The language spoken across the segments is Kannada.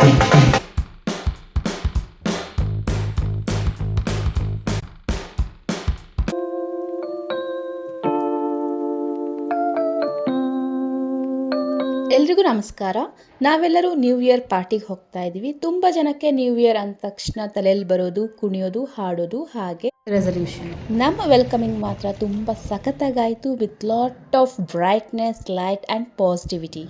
ಎಲ್ರಿಗೂ ನಮಸ್ಕಾರ. ನಾವೆಲ್ಲರೂ ನ್ಯೂ ಇಯರ್ ಪಾರ್ಟಿಗೆ ಹೋಗ್ತಾ ಇದ್ದೀವಿ. ತುಂಬ ಜನಕ್ಕೆ ನ್ಯೂ ಇಯರ್ ಅಂದ ತಕ್ಷಣ ತಲೆಯಲ್ಲಿ ಬರೋದು ಕುಣಿಯೋದು, ಹಾಡೋದು, ಹಾಗೆ ರೆಸಲ್ಯೂಷನ್. ನಮ್ಮ ವೆಲ್ಕಮಿಂಗ್ ಮಾತ್ರ ತುಂಬ ಸಖತ್ತಾಗಾಯಿತು, with lot of brightness, light and positivity.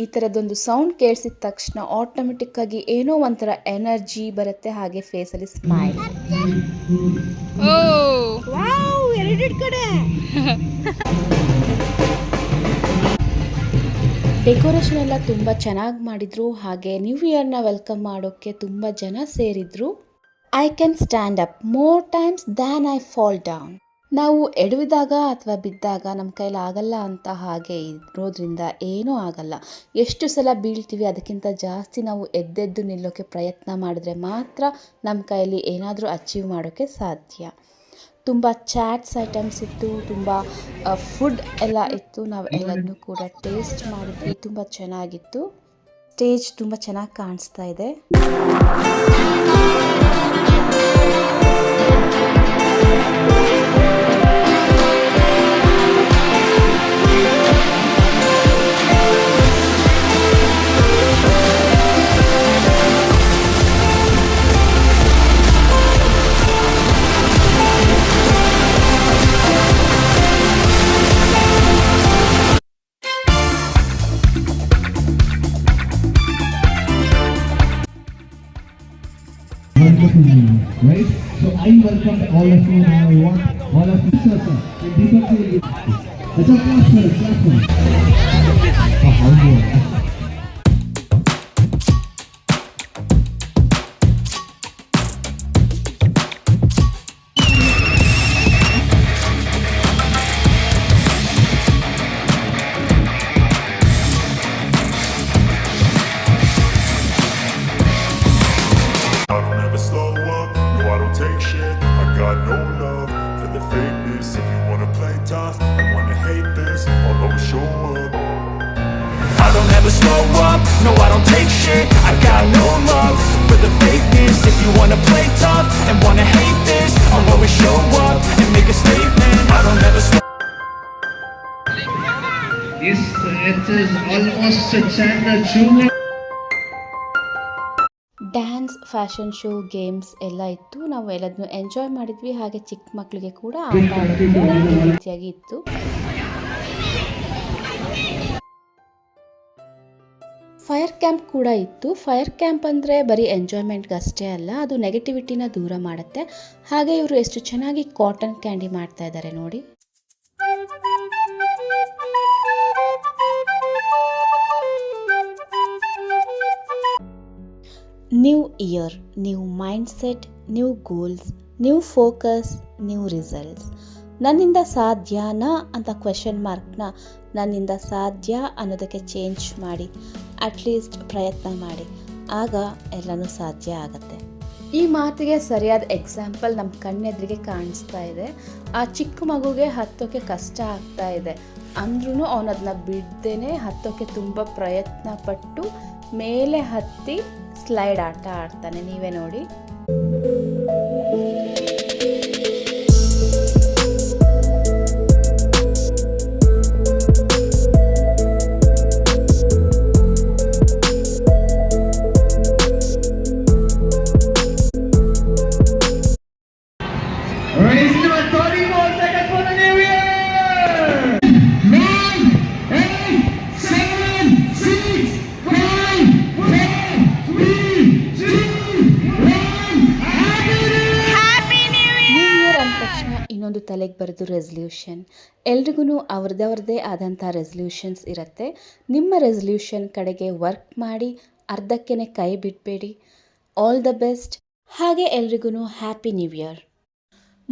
ಈ ಥರದೊಂದು ಸೌಂಡ್ ಕೇಳಿಸಿದ ತಕ್ಷಣ ಆಟೋಮೆಟಿಕ್ ಆಗಿ ಏನೋ ಒಂಥರ ಎನರ್ಜಿ ಬರುತ್ತೆ, ಹಾಗೆ ಫೇಸಲ್ಲಿ ಸ್ಮೈಲ್. ಡೆಕೋರೇಷನ್ ಎಲ್ಲ ತುಂಬ ಚೆನ್ನಾಗಿ ಮಾಡಿದ್ರು, ಹಾಗೆ ನ್ಯೂ ಇಯರ್ನ ವೆಲ್ಕಮ್ ಮಾಡೋಕ್ಕೆ ತುಂಬ ಜನ ಸೇರಿದ್ರು. I can stand up more times than I fall down. ನಾವು ಎಡವಿದಾಗ ಅಥವಾ ಬಿದ್ದಾಗ ನಮ್ಮ ಕೈಲಿ ಆಗಲ್ಲ ಅಂತ ಹಾಗೆ ಇರೋದ್ರಿಂದ ಏನೂ ಆಗಲ್ಲ. ಎಷ್ಟು ಸಲ ಬೀಳ್ತೀವಿ ಅದಕ್ಕಿಂತ ಜಾಸ್ತಿ ನಾವು ಎದ್ದೆದ್ದು ನಿಲ್ಲೋಕ್ಕೆ ಪ್ರಯತ್ನ ಮಾಡಿದ್ರೆ ಮಾತ್ರ ನಮ್ಮ ಕೈಲಿ ಏನಾದರೂ ಅಚೀವ್ ಮಾಡೋಕ್ಕೆ ಸಾಧ್ಯ. ತುಂಬ ಚಾಟ್ಸ್ ಐಟಮ್ಸ್ ಇತ್ತು, ತುಂಬ ಫುಡ್ ಎಲ್ಲ ಇತ್ತು. ನಾವು ಎಲ್ಲದನ್ನೂ ಕೂಡ ಟೇಸ್ಟ್ ಮಾಡಿದ್ವಿ, ತುಂಬ ಚೆನ್ನಾಗಿತ್ತು. ಸ್ಟೇಜ್ ತುಂಬ ಚೆನ್ನಾಗಿ ಕಾಣಿಸ್ತಾ ಇದೆ. Right? So I welcome all of you now. I want all of you, sir. Deepak will give. Let's clap for it. Clap for it. How good. Slow up, no I don't take shit. I got no love for the fakeness. If you wanna play tough and wanna hate this, I'll always show up and make a statement. I don't ever slow. Yes, it is almost a channel jewel. Dance, fashion show, games ಎಲ್ಲ ಇತ್ತು. ನಾವು ಎಲ್ಲದನ್ನು ಎಂಜಾಯ್ ಮಾಡಿದ್ವಿ. ಹಾಗೆ ಚಿಕ್ಕ ಮಕ್ಕಳಿಗೆ ಕೂಡ ಆಟ ಆಡೋಕ್ಕೆ ರೀತಿಯಾಗಿ ಇತ್ತು. ಫೈರ್ ಕ್ಯಾಂಪ್ ಕೂಡ ಇತ್ತು. ಫೈರ್ ಕ್ಯಾಂಪ್ ಅಂದರೆ ಬರೀ ಎಂಜಾಯ್ಮೆಂಟ್ಗೆ ಅಷ್ಟೇ ಅಲ್ಲ, ಅದು ನೆಗೆಟಿವಿಟಿನ ದೂರ ಮಾಡುತ್ತೆ. ಹಾಗೆ ಇವರು ಎಷ್ಟು ಚೆನ್ನಾಗಿ ಕಾಟನ್ ಕ್ಯಾಂಡಿ ಮಾಡ್ತಾ ಇದ್ದಾರೆ ನೋಡಿ. New year, new mind set, new goals, new focus, new results. ನನ್ನಿಂದ ಸಾಧ್ಯನಾ ಅಂತ ಕ್ವೆಶನ್ ಮಾರ್ಕ್ನ ನನ್ನಿಂದ ಸಾಧ್ಯ ಅನ್ನೋದಕ್ಕೆ ಚೇಂಜ್ ಮಾಡಿ, ಅಟ್ಲೀಸ್ಟ್ ಪ್ರಯತ್ನ ಮಾಡಿ, ಆಗ ಎಲ್ಲನೂ ಸಾಧ್ಯ ಆಗುತ್ತೆ. ಈ ಮಾತಿಗೆ ಸರಿಯಾದ ಎಕ್ಸಾಂಪಲ್ ನಮ್ಮ ಕಣ್ಣೆದುರಿಗೆ ಕಾಣಿಸ್ತಾ ಇದೆ. ಆ ಚಿಕ್ಕ ಮಗುಗೆ ಹತ್ತೋಕ್ಕೆ ಕಷ್ಟ ಆಗ್ತಾ ಇದೆ ಅಂದ್ರೂ ಅವನದನ್ನ ಬಿಡ್ದೇನೆ ಹತ್ತೋಕ್ಕೆ ತುಂಬ ಪ್ರಯತ್ನ ಪಟ್ಟು ಮೇಲೆ ಹತ್ತಿ ಸ್ಲೈಡ್ ಆಟ ಆಡ್ತಾನೆ. ನೀವೇ ನೋಡಿ. Raise to 30 more seconds for the new year! ತಕ್ಷಣ ಇನ್ನೊಂದು ತಲೆಗೆ ಬರೋದು ರೆಸಲ್ಯೂಷನ್. ಎಲ್ರಿಗೂ ಅವ್ರದ್ದೇ ಆದಂಥ ರೆಸಲ್ಯೂಷನ್ಸ್ ಇರುತ್ತೆ. ನಿಮ್ಮ ರೆಸಲ್ಯೂಷನ್ ಕಡೆಗೆ ವರ್ಕ್ ಮಾಡಿ, ಅರ್ಧಕ್ಕೇ ಕೈ ಬಿಡಬೇಡಿ. All the best. ಹಾಗೆ ಎಲ್ರಿಗೂ ಹ್ಯಾಪಿ ನ್ಯೂ ಇಯರ್.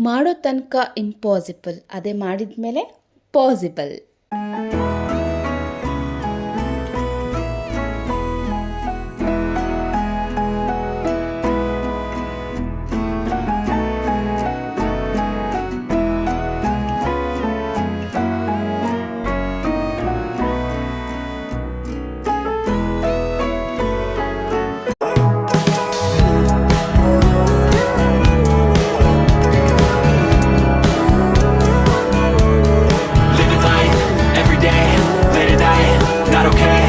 ಮಾಡೋ ತನಕ ಇಂಪಾಸಿಬಲ್, ಅದೇ ಮಾಡಿದ ಮೇಲೆ possible. Living life, every day, late at night, not okay.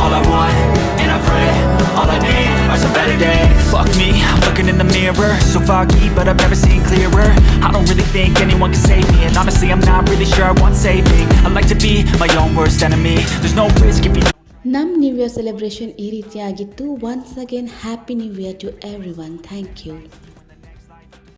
All I want, and I pray, all I need are some better days. Fuck me, I'm looking in the mirror, so foggy, but I've never seen clearer. I don't really think anyone can save me, and honestly I'm not really sure I want saving. I like to be my own worst enemy. There's no risk if you ನಮ್ಮ ನ್ಯೂ ಇಯರ್ ಸೆಲೆಬ್ರೇಷನ್ ಈ ರೀತಿಯಾಗಿತ್ತು. Once again happy new year to everyone. Thank you.